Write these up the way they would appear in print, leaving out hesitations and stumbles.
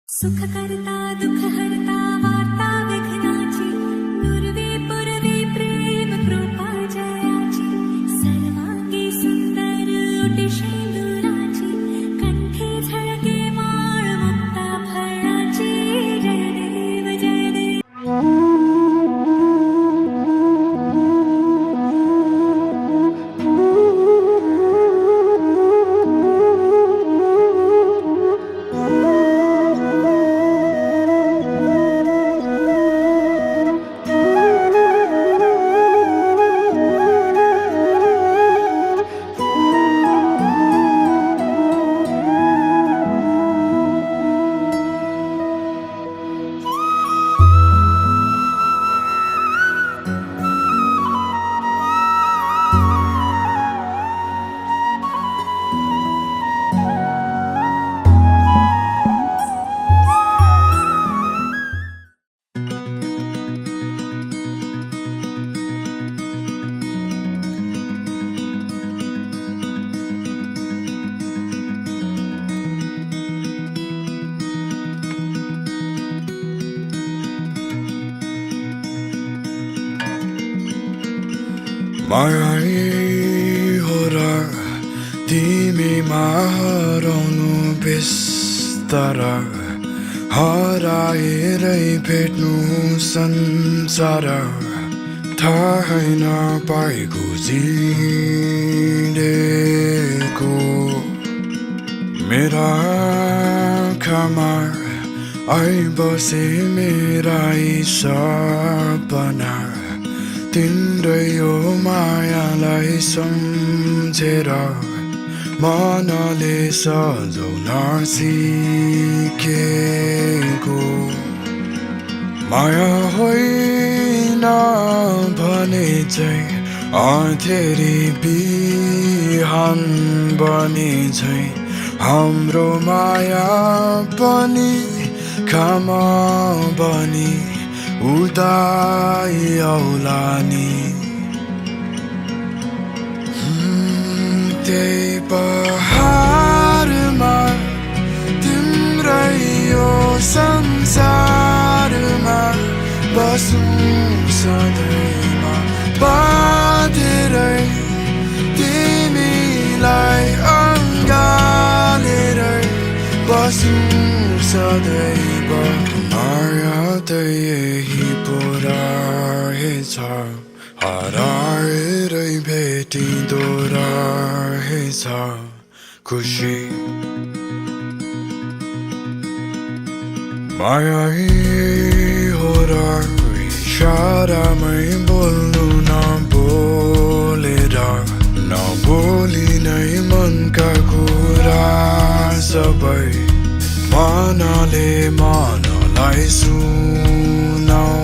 सुख करता दुख हरता वार्ता विघ्नाची पूर्वी पूर्वी प्रेम कृपा जयाची सर्वांगी सुंदर ओटी शेंदुराची कंठी झळके माळ मुक्ता फळाची जय देव जय देव Marai hora timi maharonu bistara harairai bhetnu sansara thaina paiko jindeko mera khamar ai base mera sapana तिम्रै यो मायालाई सम्झेर मनले सजाउन सिकेको माया होइन भने चाहिँ अँधेरी बिहान बने चाहिँ हाम्रो माया पनि घाम बनी उदाई औलानी त्यही पहाडमा तिम्रै यो संसारमा बसौँ सधैँमा बाँधेरै तिमीलाई अँगालेरै बसौँ सदैव माया त यही पो रहेछ हराएरै भेटिँदो रहेछ खुसी माया हो र इसारामै बोल्नु नबोलेर नबोली नै मनका कुरा सबै मनले मनलाई सुनाउने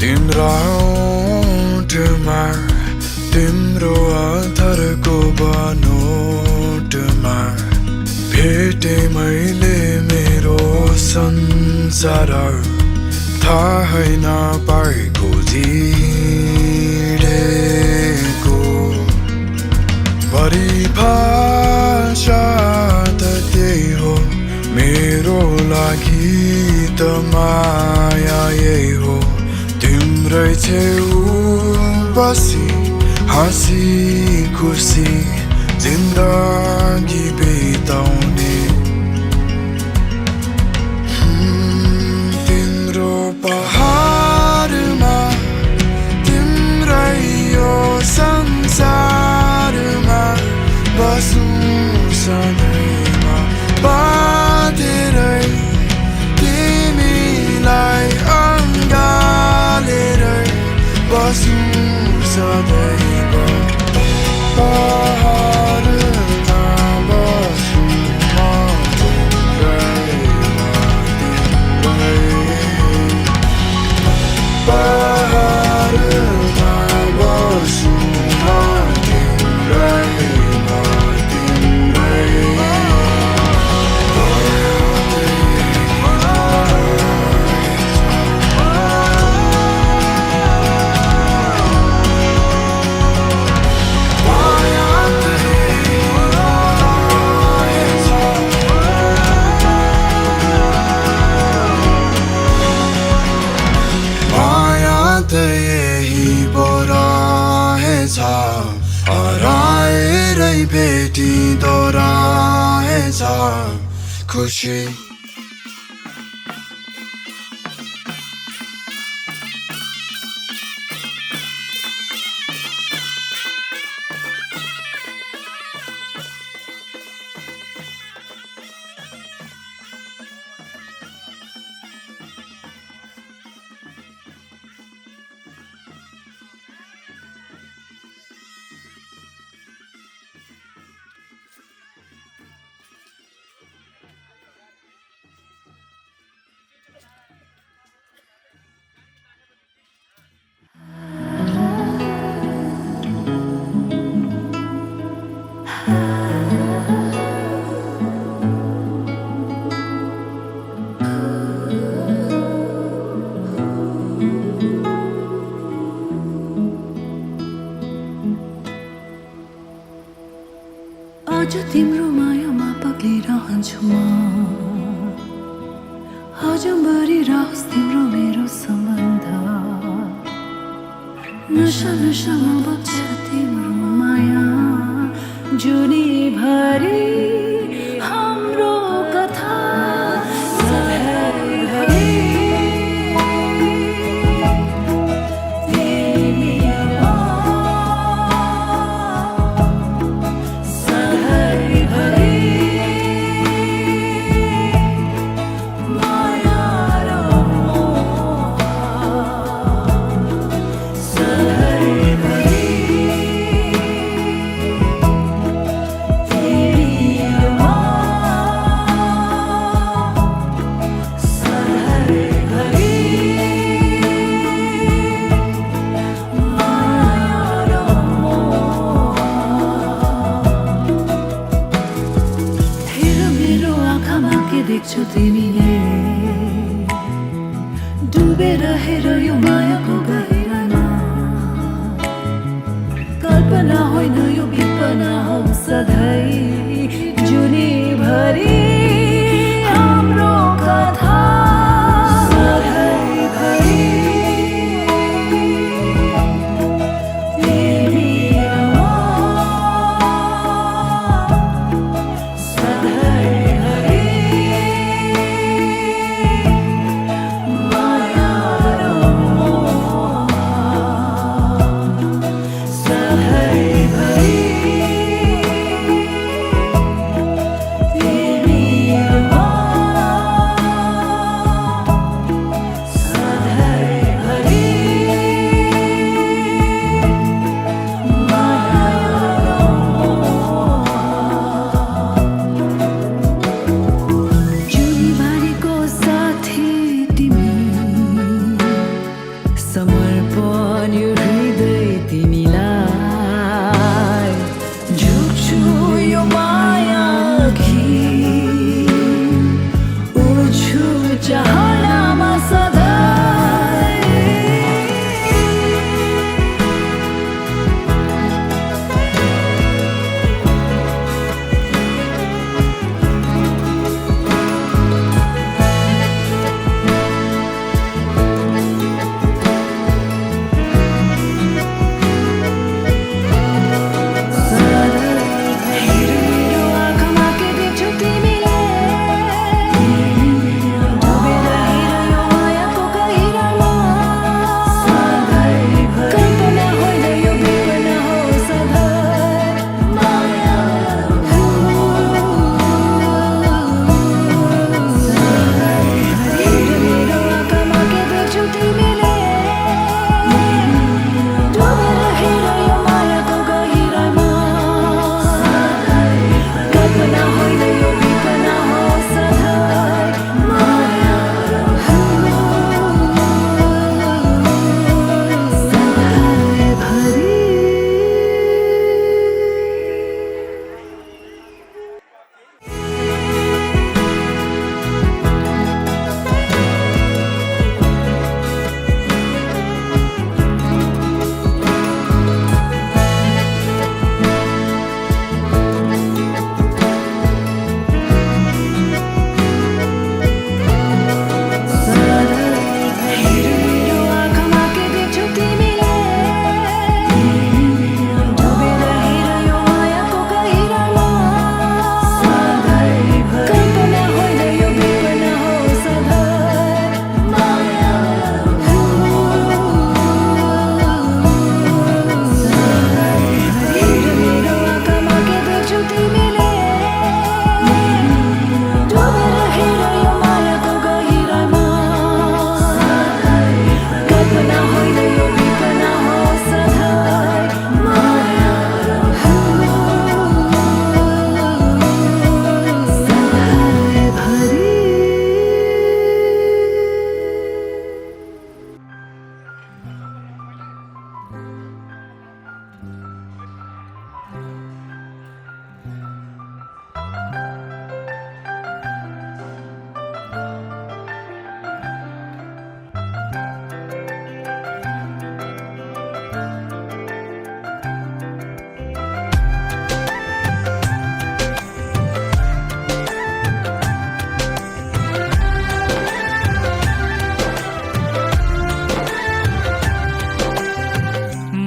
तिम्रो ओठमा तिम्रो अधरको बनोटमा भेटे मैले मेरो संसार थाहै नपाएको जिडेको परिभाषा त त्यही हो मेरो लागि त माया यही हो तिम्रै छेउ बसी हाँसी खुसी जिन्दगी बिताउने तिम्रो पहाडमा तिम्रै यो संसारमा बसौँ सधैँमा बाँधेरै तिमीलाई अँगालेरै बसौँ सदैव पहाडमा बसौँ म तिम्रैमा पहाडमा बसौँ म तिम्रैमा माया सधैँ भेटिँदो रहेछ खुसी आज तिम्रो मायामा पग्लिरहन्छु म आजभरि रहोस् तिम्रो मेरो सम्बन्ध नशा नशामा बग्छ तिम्रो माया जुनीभरि हाम्रो कथा सधैँभरि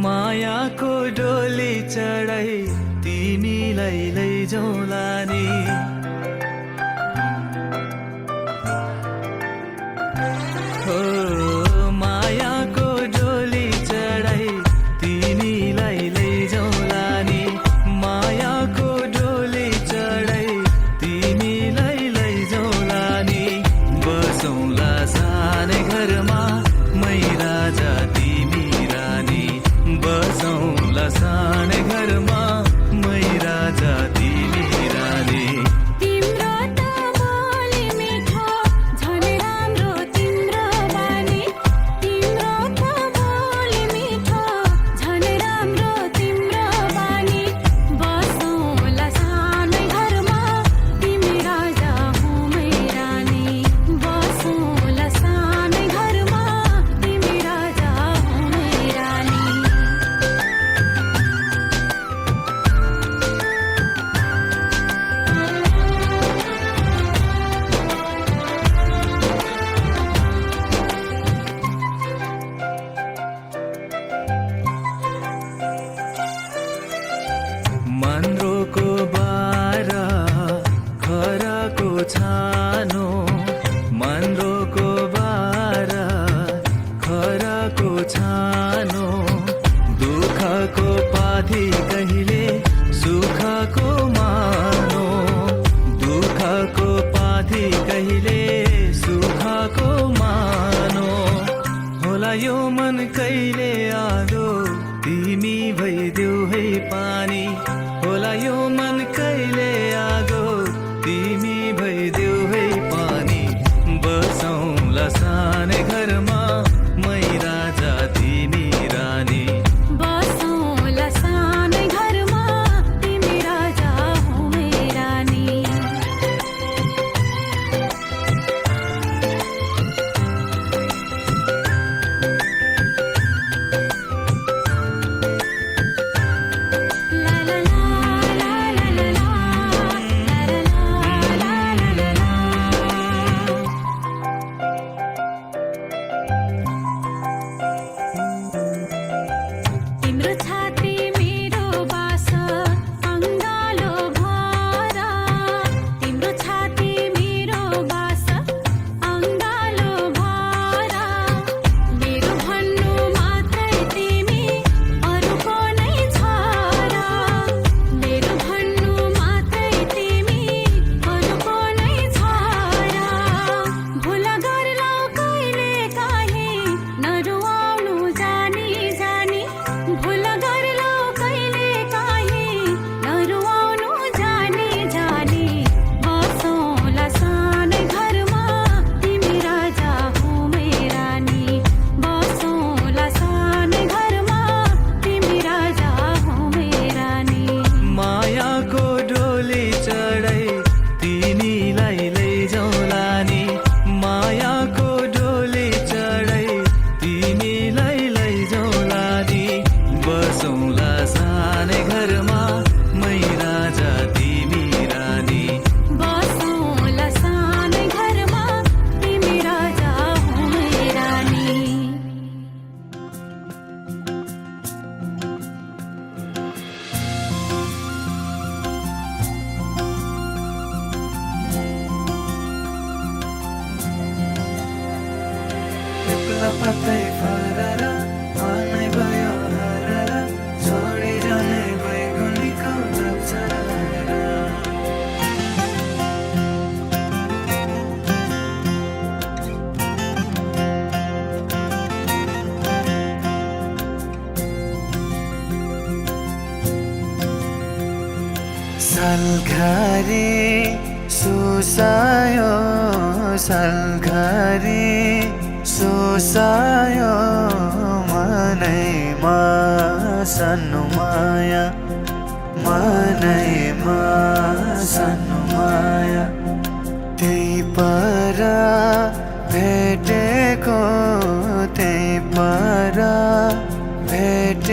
मायाको डोली चढाई तिमीलाई लैजाउँला नि हो मायाको डोली चढाई तिमीलाई लैजाउँला नि मायाको डोली चढाई तिमीलाई लैजाउँला नि बसौँला सानै घरमा मै राजा तिमी रानी बसौँला सानै घरमा मै राजा तिमी रानी तिम्रो त बोली मिठो झन् राम्रो तिम्रो बानी तिम्रो त बोली मिठो झन् राम्रो तिम्रो बानी बसौँला सानै घरमा तिमी राजा हो मै रानी बसौँला सानै घरमा तिमी राजा हो मै रानी मन्द्रोको बारा खराको छानो मन्द्रोको बारा खराको छानो दुःखको पाथी कहिले सुखको मानो दुःखको पाथी कहिले सुखको मानो होला यो मन कहिले आदो तिमी भइदेऊ है पानी होला यो मन कहिले आगो तिमी भइदेऊ है पानी बसौँला सानै घरमा मै राजा तिमी रानी बसौँला सानै घरमा तिमी राजा हो मै रानी ला ला ला ला ला ला ला ला ला ला तिम्रो छाती मेरो बास अङ्गालो भरा तिम्रो छाती मेरो बास अङ्गालो भरा मेरो भन्नु मात्रै तिमी अरूको नै छ र मेरो भन्नु मात्रै तिमी अरूको नै छ र भुल गर्लौ कहिले काहीँ नरुवाउनु जानी जानी भुल गर्लौ कहिले काहीँ नरुवाउनु जानी जानी बसौँला सानै घरमा तिमी राजा हो मै रानी बसौँला सानै घरमा तिमी राजा हो मै रानी मायाको डोली चढाई तिमीलाई लैजाउँला नि मायाको डोली चढाई तिमीलाई लैजाउँला नि बसौँला सानै घरमा मै राजा तिमी रानी बसौँला सानै घरमा तिमी राजा हो मै रानी पत्तै फरर मनै भयो हरर छोडी जाने बैगुनीको अक्षर सलघारी सुसायो सलघारी सुसायो मनैमा सानो माया मनैमा सानो माया त्यही पर भेटेको त्यही पर भेट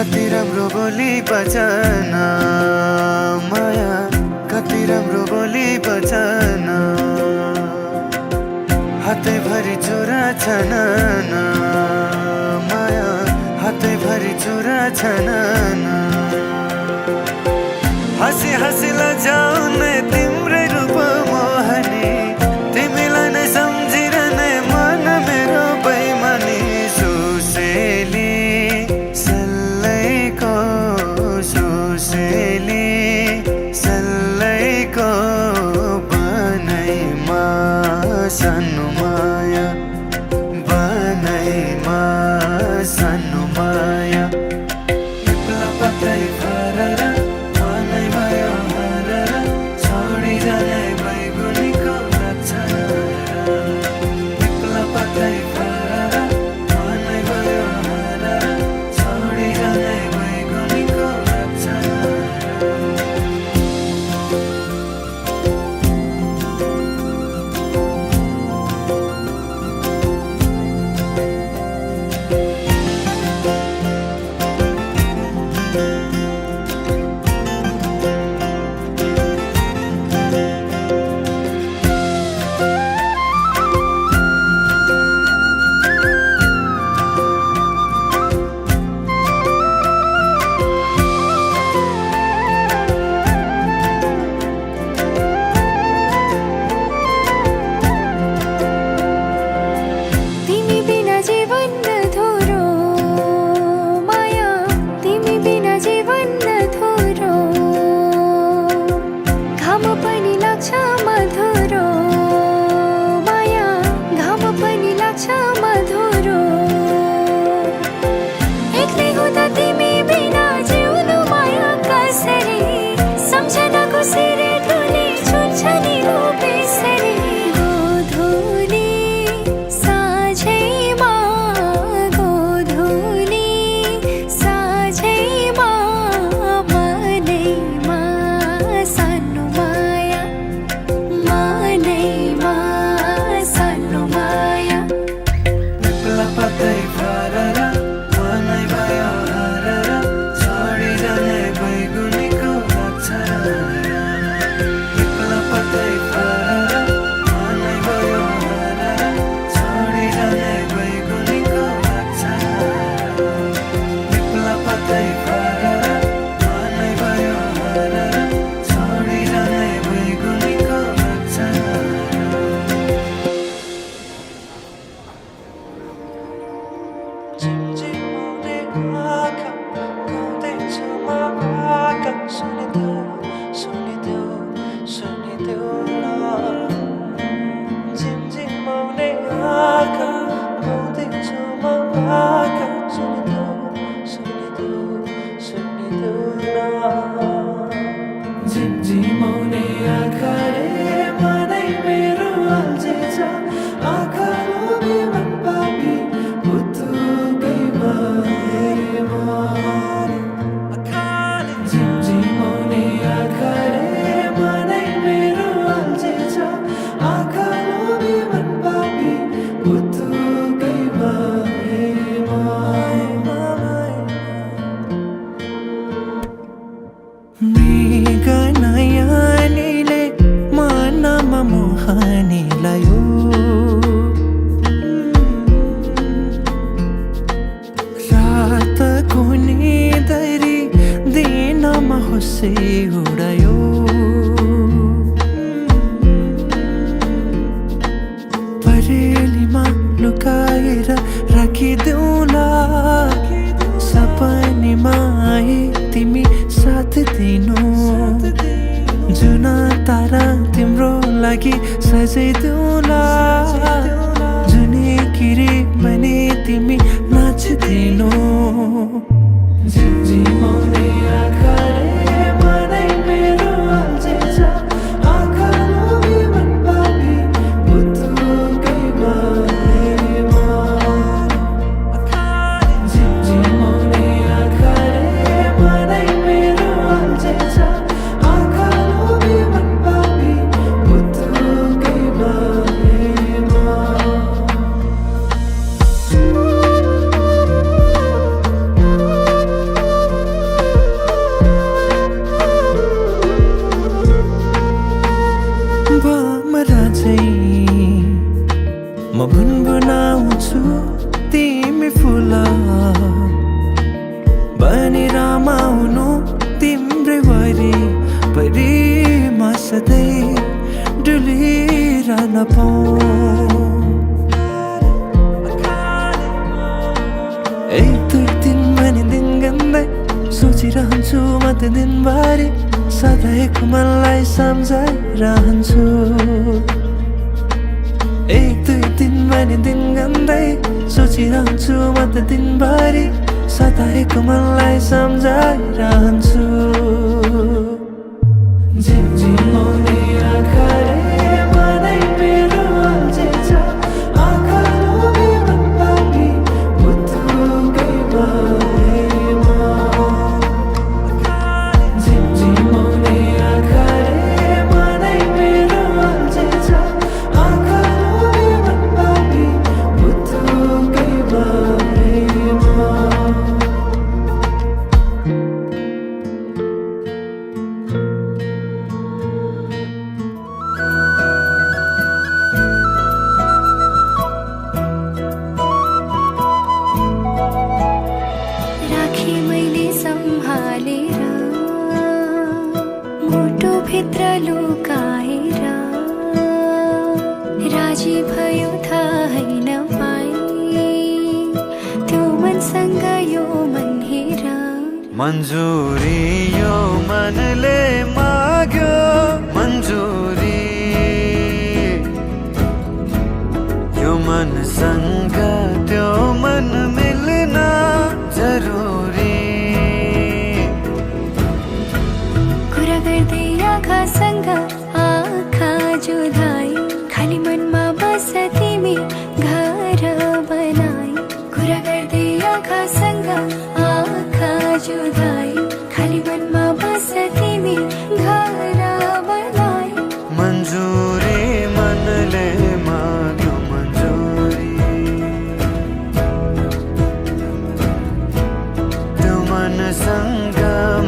कति राम्रो बोली बचन माया कति राम्रो बोली बचन हातैभरि चुरा छन् माया हातैभरि चुरा छन् हसी हसी लजाउने तिम्रै रूप मोहनी तिमीलाई नै सम्झिरहने मन मेरो बैमानी सुसेली सल्लैको सुसेली सल्लैको बनैमा सानो माया बनैमा सानो माया पिपला पत्रै फरर मनै भयो हरर छोडी जाने बैगुनीको रक्षण पिपला पत्रै फरर मनै भयो हरर छोडी जाने बैगुनीको रक्षण तिमी बिना जीवन अधुरो माया तिमी बिना जीवन अधुरो घाम पनि लाग्छ मधुरो माया घाम पनि लाग्छ मधुरो एक्लै हुँदा तिमी बिना जिउनु माया कसरी सम्झनाको सिरे धुली छुट्छ नि हो बेसरी गोधुली साझैमा गोधुली साझैमा मनैमा सानो माया मनैमा सानो माया पिपला पत्रै फरर मनै भयो हरर छोडी जाने बैगुनीको रक्षण पिपला पत्रै फरर मनै भयो हरर छोडी जाने बैगुनीको रक्षण पिपला पत्रै फरर मनै भयो हरर छोडी जाने बैगुनीको रक्षण झिमझिमाउने आँखाले मनै मेरो अल्झेछ आँखा लोभी मन पापी पुतुकै भएमा झिमझिमाउने आँखाले मनै मेरो अल्झेछ आँखा लोभी मन पापी पुतुकै भएमा मृगनयनीले मनमा मोहनी लायो रातको निदरी दिनमा होसे उडायो परेलीमा लुकाएर राखिदेऊला सपनीमा आए तिमी साथ दिनु जुन तारा तिम्रो लागि सजाइदेऊला जुनै किरी भने तिमी नाचिदिनु झिमझिमाउने आँखाले मनै मेरो अल्झेछ आँखा लोभी मन पापी पुतुकै भएमा झिमझिमाउने आँखाले मनै मेरो अल्झेछ आँखा लोभी मन पापी पुतुकै भएमा हेर्न पाऊँ एक दुई दिन भने दिन गन्दै सोचिरहन्छु म त दिनभरि सधैँको मनलाई सम्झाइरहन्छु एक दुई दिन भने दिन गन्दै सोचिरहन्छु म त दिनभरि सधैँको मनलाई सम्झाइरहन्छु झिमझिमाउने आँखाले मनै मेरो अल्झेछ आँखा लोभी मन पापी मुटुकै बारेमा झिमझिमाउने आँखाले मनै मेरो अल्झेछ आँखा लोभी मन पापी मुटुकै बारेमा राखे मैले सम्हालेर मुटुभित्र लुकाएर राजी भयो थाहै नपाए त्यो मनसँग यो मन हेर मन्जुरी यो मनले माग्यो मन्जुरी यो मनसँग त्यो मन मिल्न जरुरी कुरा गर्दै आँखासँग आँखा जुधाई खाली मनमा बस तिमी घर बनाई कुरा गर्दै आँखासँग आँखा जुधाई खाली मनमा बस तिमी घर बनाई मन्जुरी मनले माग्यो मन्जुरी त्यो मनसँग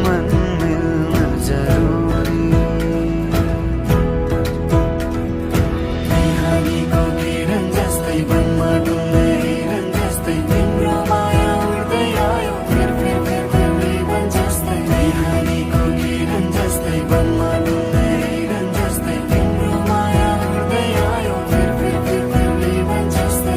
मन मिल्न जरुरी बिहानीको किरण जस्तै वनमा डुल्ने हिरण जस्तै तिम्रो माया उड्दै आयो फेर रिबन जस्तै बिहानीको किरण जस्तै वनमा डुल्ने हिरण जस्तै तिम्रो माया उड्दै आयो फेर रिबन जस्तै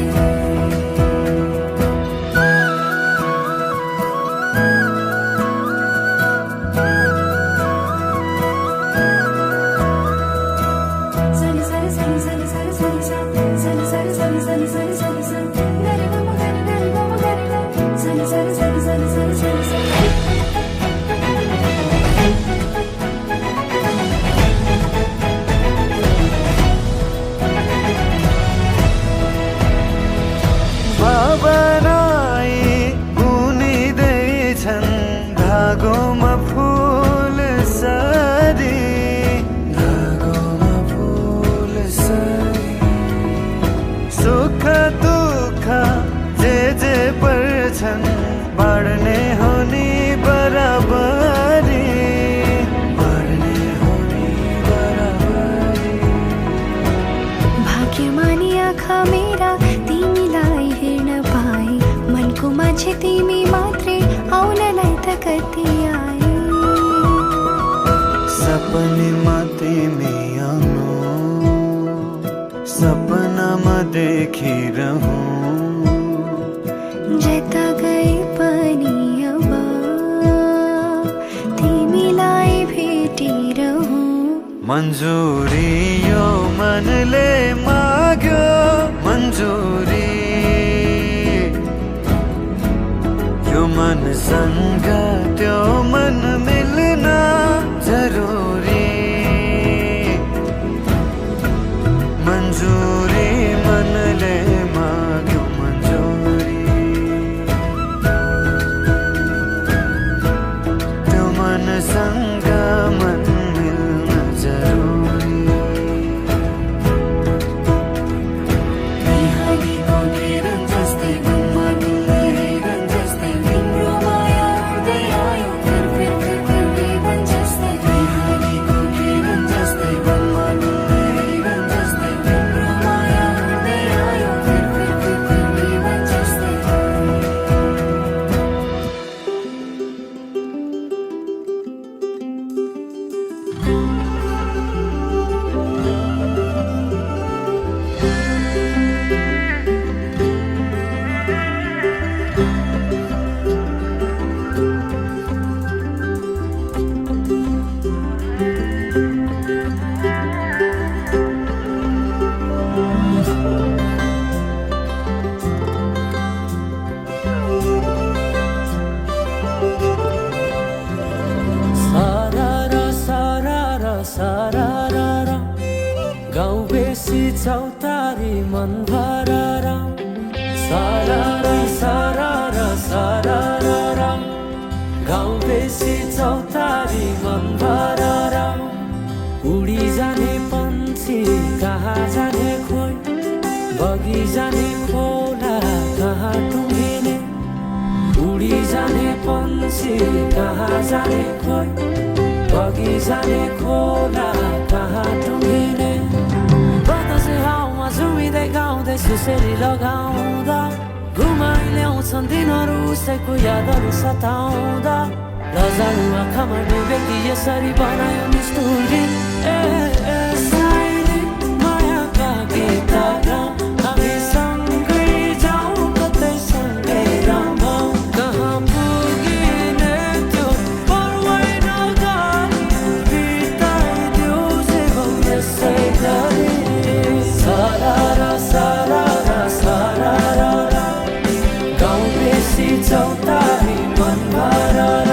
Sunny, sunny, sunny, sunny, sunny, sunny, sunny, sunny, sunny, sunny, sunny, sunny, sunny, gari gama, gari gama, gari gama, sunny, sunny, sunny, sunny, sunny, sunny, sunny. भावनाई बुनिँदैछन् धागोमा फुल सरी धागोमा फुल सरी सुख दुःख जे पर्छन् बाँड्ने हो नि बराबरी बाँड्ने हो नि बराबरी भाग्यमानी आँखा मेरा तिमीलाई हेर्न पाए मनको मान्छे तिमी मात्रै आउनलाई त कति आए सपनीमा तिमी आउनु सपनामा देखिरहँ जता गए पनि अब तिमीलाई भेटिरहँ मन्जुरी यो मनले माग्यो मन्जुरी यो मनसँग त्यो मन मिल्न जरुरी मन्जुरी मनले माग्यो मन्जुरी त्यो मनसँग मन मिल्न जरुरी बिहानीको किरण जस्तै वनमा डुल्ने हिरण जस्तै तिम्रो माया उड्दै आयो फेर रिबन जस्तै बिहानीको किरण जस्तै वनमा डुल्ने हिरण जस्तै तिम्रो माया उड्दै आयो फेर रिबन जस्तै चौतारी मन भरर सरर सरर सरर गाउँ बेसी चौतारी मन भरर उडी जाने पन्छी कहाँ जाने खोइ बगी जाने खोला कहाँ टुङ्गिने उडी जाने पन्छी कहाँ जाने खोइ बगी जाने खोला कहाँ टुङ्गिने बतासे हाउमा झुमिँदै गाउँदै सुसेरी लगाउँदा घुमाइ ल्याउँछन् दिनहरू उसैको यादहरू सताउँदा लजालु आँखामा डुबेकी यसरी बनायो निष्ठुरी साइली मायाका गीतहरू हामी सँगै जाउँ कतै सँगै रमाउँ कहाँ पुगिने त्यो पर्वै नगरी बिताइदियो जीवन यसै गरी सरर सरर सरर गाउँ बेसी चौतारी मन भरर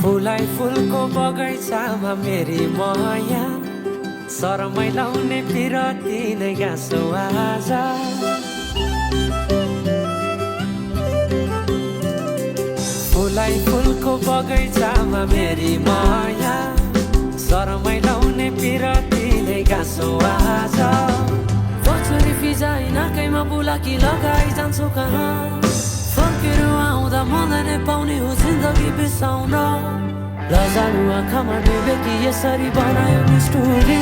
फुलाई फुलको बगैँचामा मेरी माया शरमै लाउने पिरती नै गाँसो आज फुलाई फुलको बगैँचामा मेरी माया शरमै लाउने पिरती नै गाँसो आज पछुरी फिजाइ नाकैमा बुलाकी लगाइ जान्छु कहाँ फर्केर आउँदा मलाई पाउने हो जिन्दगी बिसाउन लजालु आँखामा डुबेकी यसरी बनायो निष्ठुरी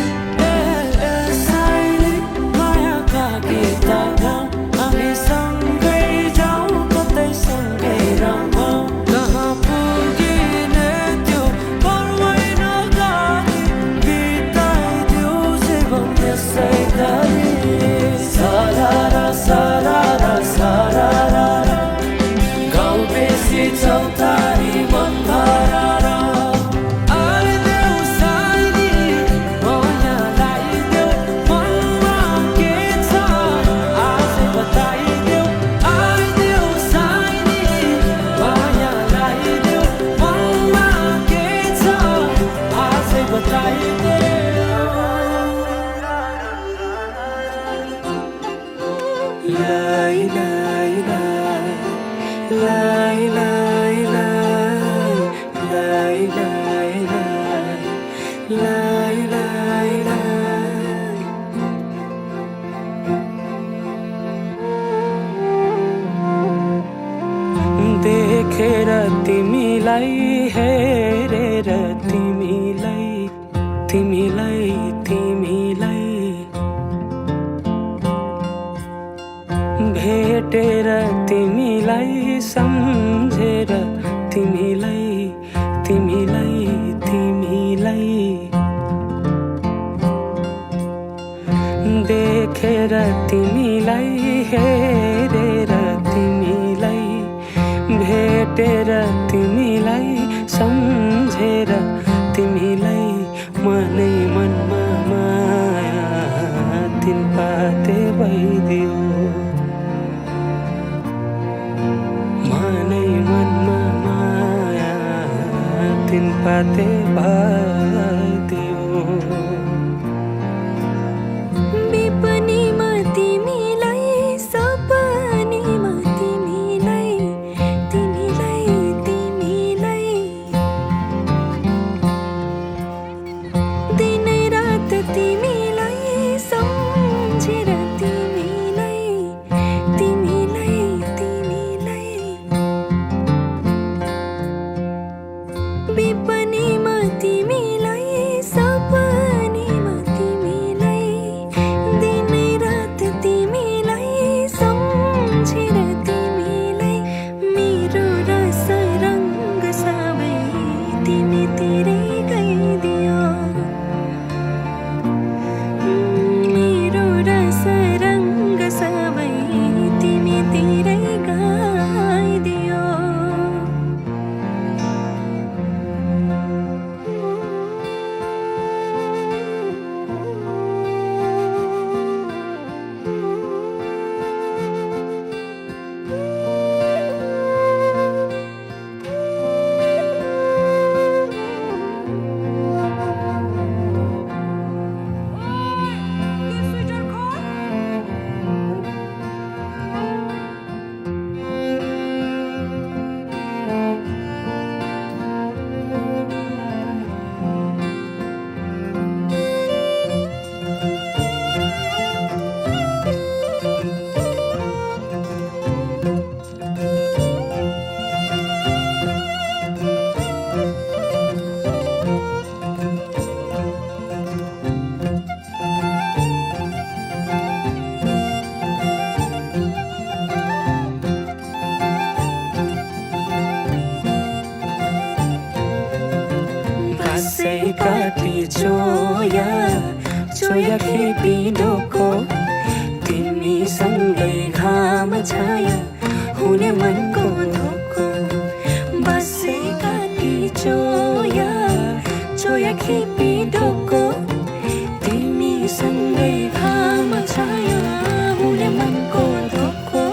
साइली मायाका गीतहरू हामी सँगै जाउँ कतै सँगै रमाउँ कहाँ पुगिने त्यो पर्वै नगरी बिताइदियो जीवन यसै गरी सरर सरर सरर गाउँ बेसी चौतारी मन भरर देखेर तिमीलाई हेरेर तिमीलाई तिमीलाई तिमीलाई भेटेर तिमीलाई सम्झेर तिमीलाई तिमीलाई तिमीलाई देखेर तिमीलाई हेरेर तिमीलाई भेटेर तिमीलाई सम्झेर तिमीलाई मनै मनमा माया तिन पाते भइदियो मनै मनमा माया तिन पाते भइदियो विपनीमा तिमीलाई सपनीमा तिमीलाई तिमीलाई तिमीलाई दिनै रात तिमीलाई सम्झेर तिमीलाई तिमीलाई तिमीलाई विपनीमा तिमीलाई सपनीमा तिमीलाई दिनै रात तिमीलाई सम्झेर तिमीलाई मेरो रस रङ्ग सबै तिमीतिरै गइदियो चोया चोया खेपी डोको तिमीसँगै घाम छाया हुने मनको धोको बसेका ती चोया चोया खेपी डोको तिमीसँगै घाम छाया हुने मनको धोको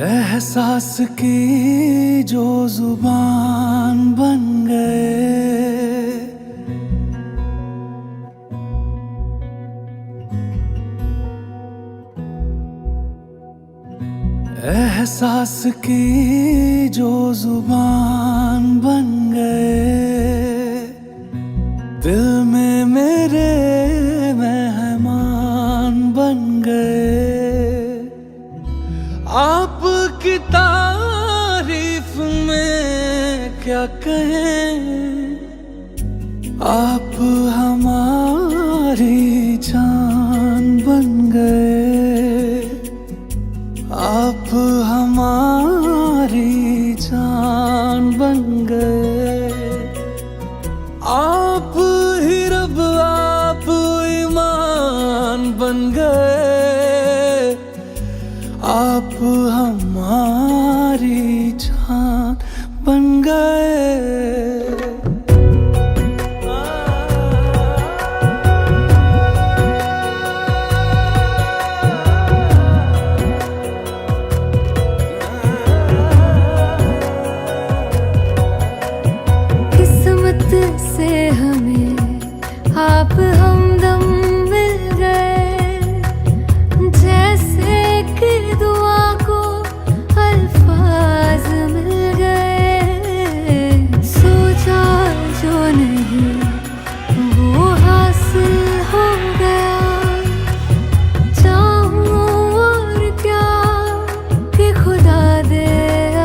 एहसास की जो जुबान बन गए एहसास की जो जुबान बन गए दिल में मेरे मेहमान बन गए आपकी तारीफ में क्या कहें आप हमारी जान बन गए आप हमारी जान बन गए आप ही रब आप ईमान बन गए आप हमारी जान बन गए किस्मत से हमें आप हमदम मिल गए जैसे कि दुआ को अल्फाज मिल गए सोचा जो नहीं वो हासिल हो गया चाहूं और क्या कि खुदा दे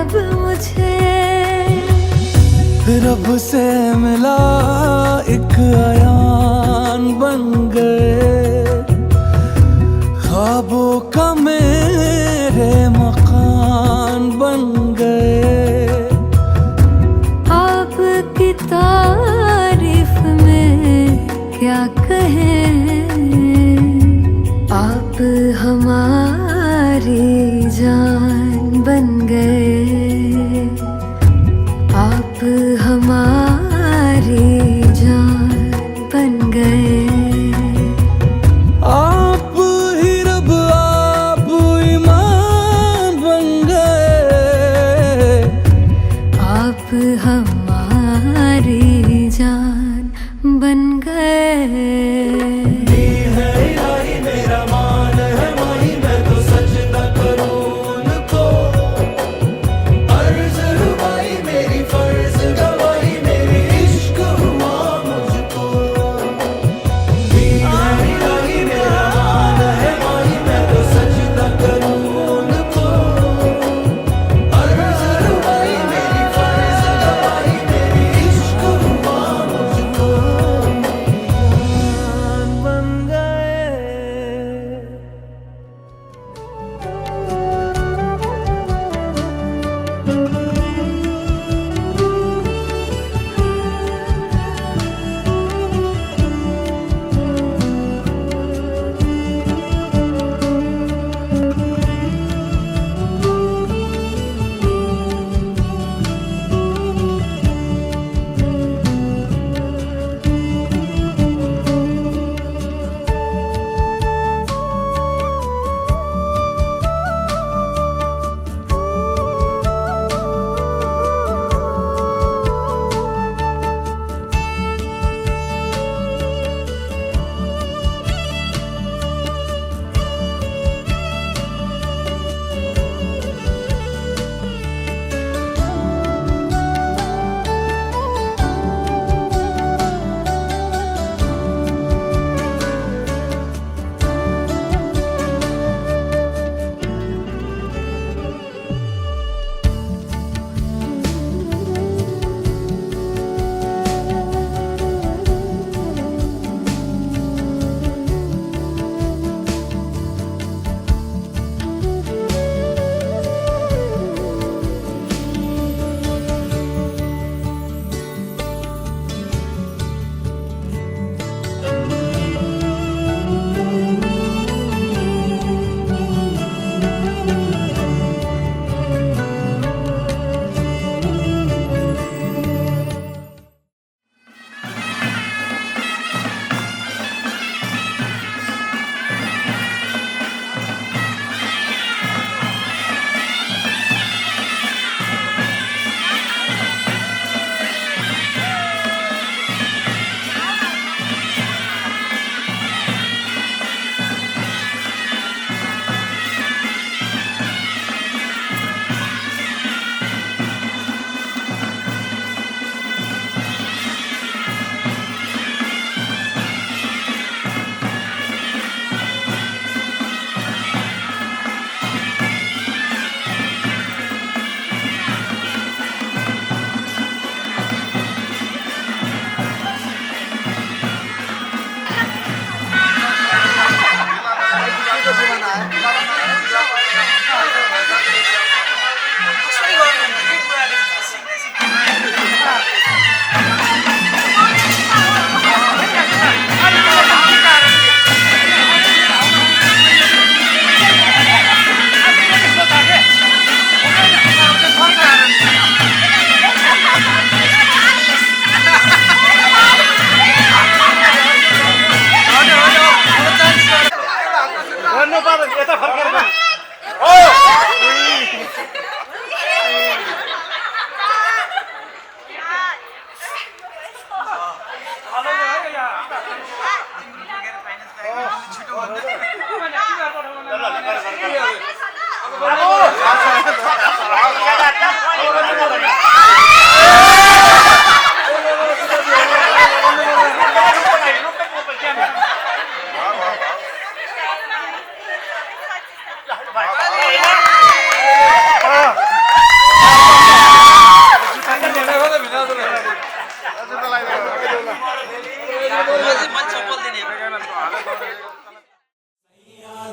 अब मुझे रब से मिला एक अयान बन गए ख्वाबों का मेरे मकान बन गए आपकी तारीफ में क्या कहें आप हमारी जान बन गए आप हमारी जान बन गए आप ही रब आप ईमान बन गए आप हमारी जान बन गए मेरा मान है माही मैं तो सजदा करूं उनको अर्ज़ रुबाई मेरी फर्ज गवाही मेरी इश्क हुआ मुझको मेरा मान है माही मैं तो सजदा करूं उनको अर्ज़ रुबाई मेरी फर्ज गवाही मेरी इश्क हुआ मुझको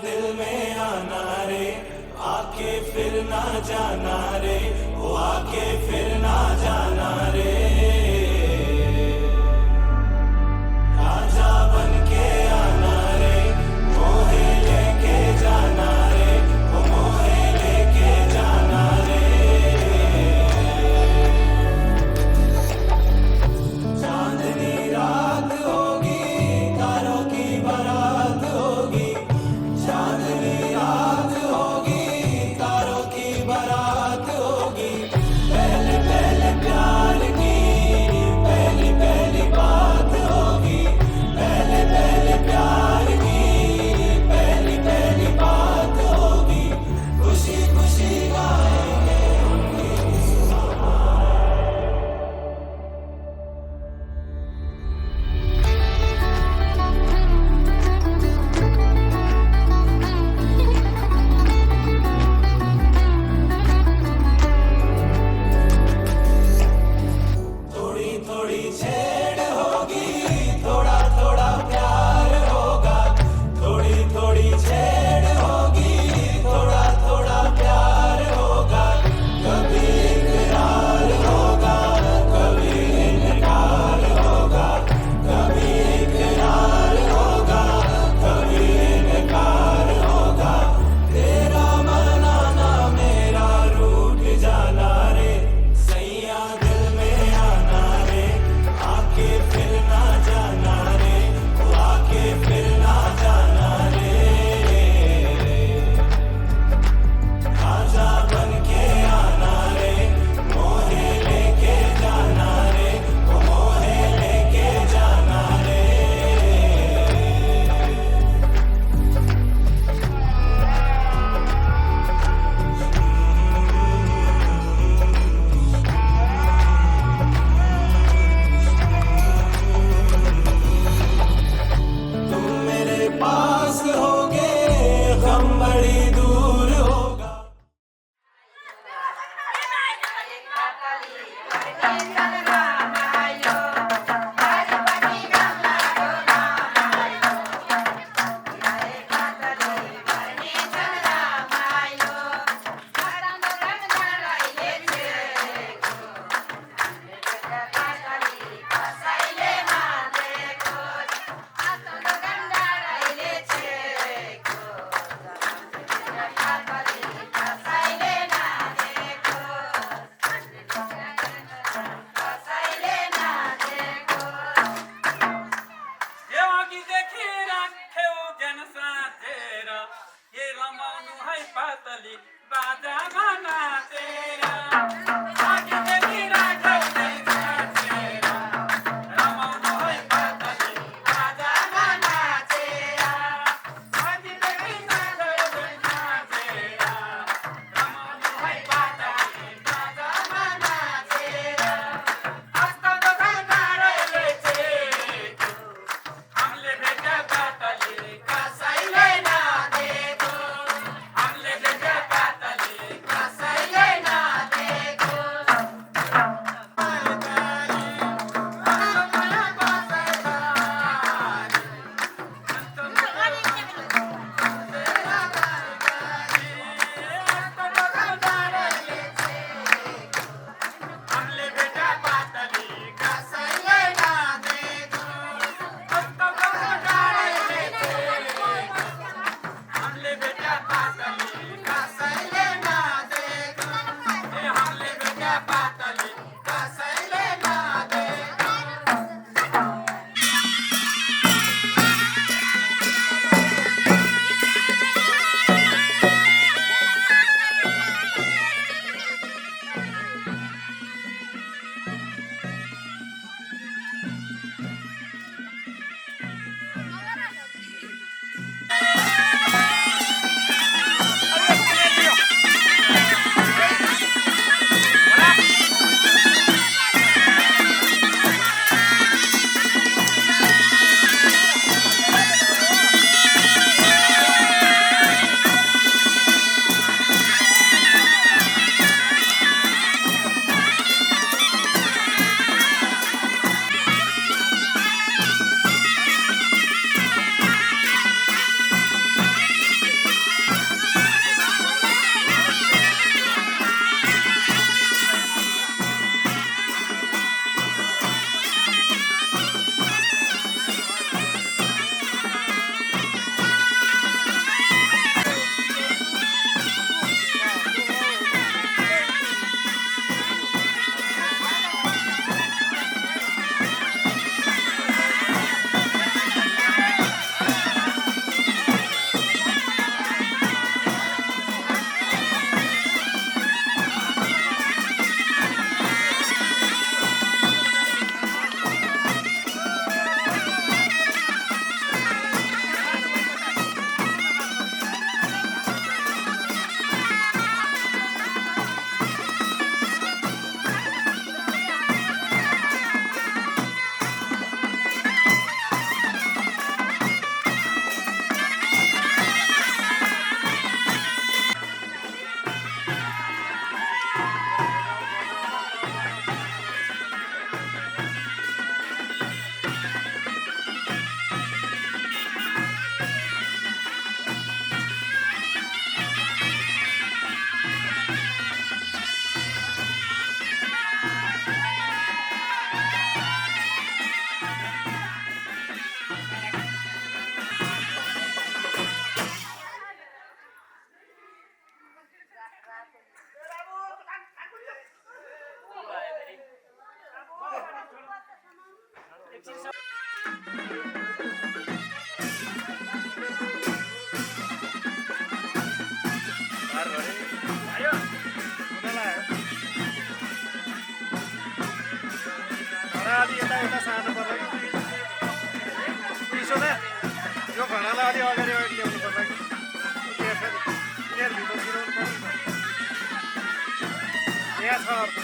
दिल में आना रे आके फिर ना जाना रे ओ आके फिर ना जाना रे राजा बन के आना रे मोहे लेके जाना रे ओ मोहे लेके जाना रे चांदनी रात होगी यता यता सार्नु पर्ला कि यसो यो घडालाई अलि अगाडि ल्याउनु पर्ला कि भित्र गिराउनु पर्छ यहाँ छ अर्को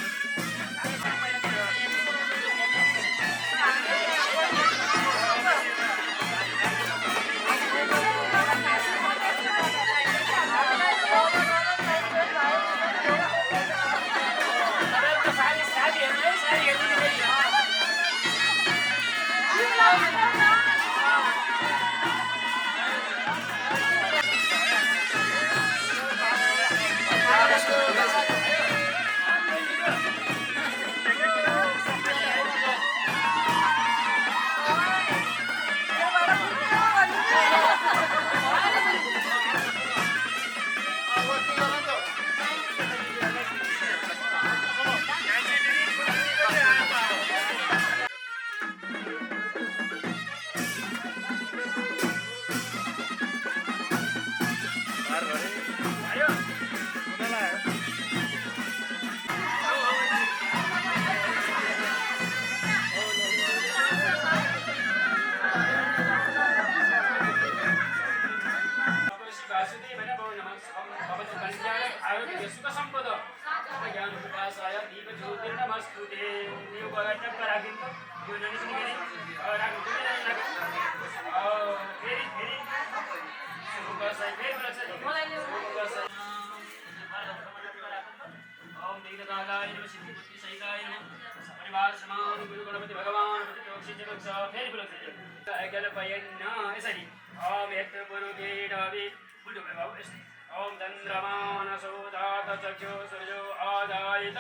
ओम चंद्रमानसोदात चक्षु सूर्यो आदायित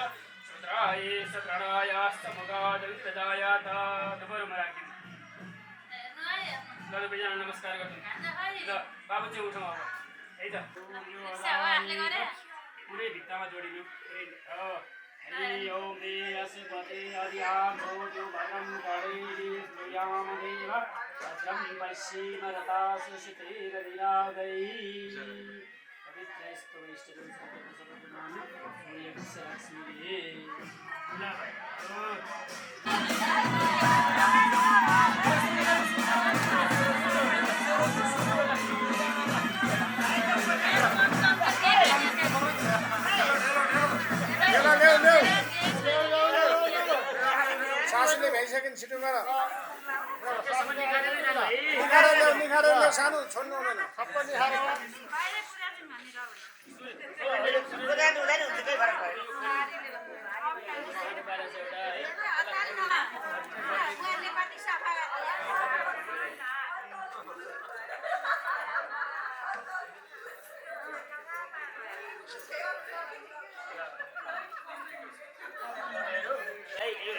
सूत्राय सत्रणायास्तमुगादविदायात दुबरमराकिम ल बेजना नमस्कार गर्नु ल बाबु चाहिँ उठौँ अब है त पुरै भित्तामा जोडिनु हरि ओम देवस्पति हरियाम भोजो भगं गणेशि श्रीयाम देव भद्रं पश्येमरता सुशितिरदिरादै पवित्रस्तु इष्टदं सर्वसर्वनाम सूर्यस्य लक्ष्मीः सासुले भइसक्यो छिटो गर निखारेर सानो छोड्नु हुँदैन सबै निखारेर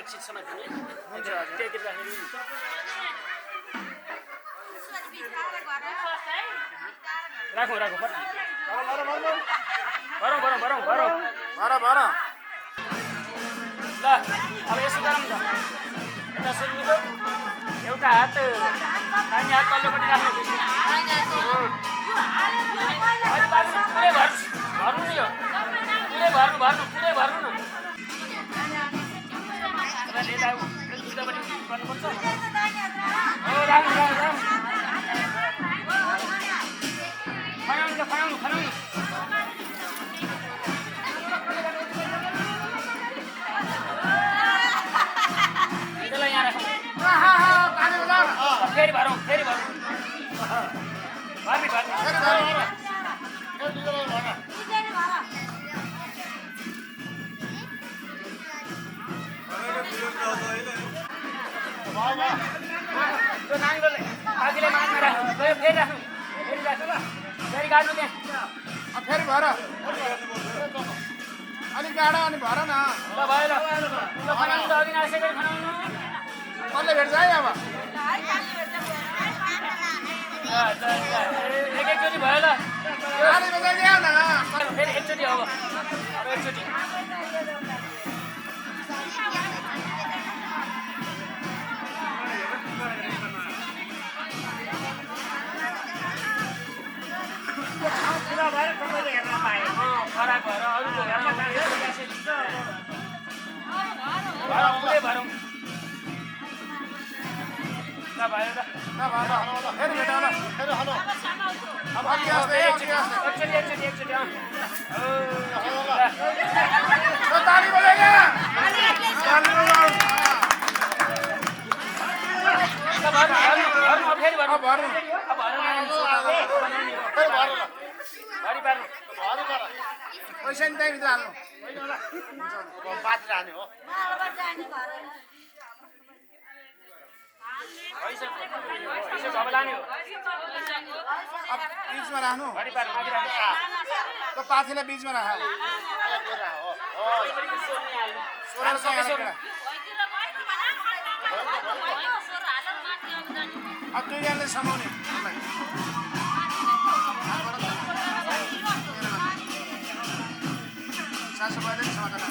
एकछिन समात्नु हुन्छ त्यतिर राखेर राखौँ राखौँ भर ल अब यसो गरौँ त यता सुन्नु एउटा हात दाहिने हात तल्लोपट्टि राख्नु पुरै भर्नु नि यो पुरै भर्नु न गर्नुपर्छ खनाउनु त्यसलाई यहाँ राखौँ फेरि भरौँ त्यो नाङ्गोले बाजीले माग्न राख्नु फेरि राख्नु फेरि गाड्नु त्यहाँ फेरि भर अलिक गाडा अनि भर न ल भयो ल खनाउनु त अघि नासेको खनाउनु कसले भेट्छ है अब एकचोटि भयो ल फेरि एकचोटि अब एकचोटि खराब भएर अरूको घरमा पुरै भरौँ नभयो त फेरि भेटौँ ल फेरि हलो अब अघि जस्तै एकचोटि ताली बजाइए फेरि अब भर्नु फेरि भर्नु ल भरि पार्नु पैसा नि त्यहीँभित्र हाल्नु बाँचेर हाने हो पैसा झब लाने हो अब बिचमा राख्नु भरि पार्नु माथि राख्नु त पाथीलाई बिचमा राख अब दुई जनाले समाउने सासु बाले समाधान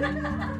रे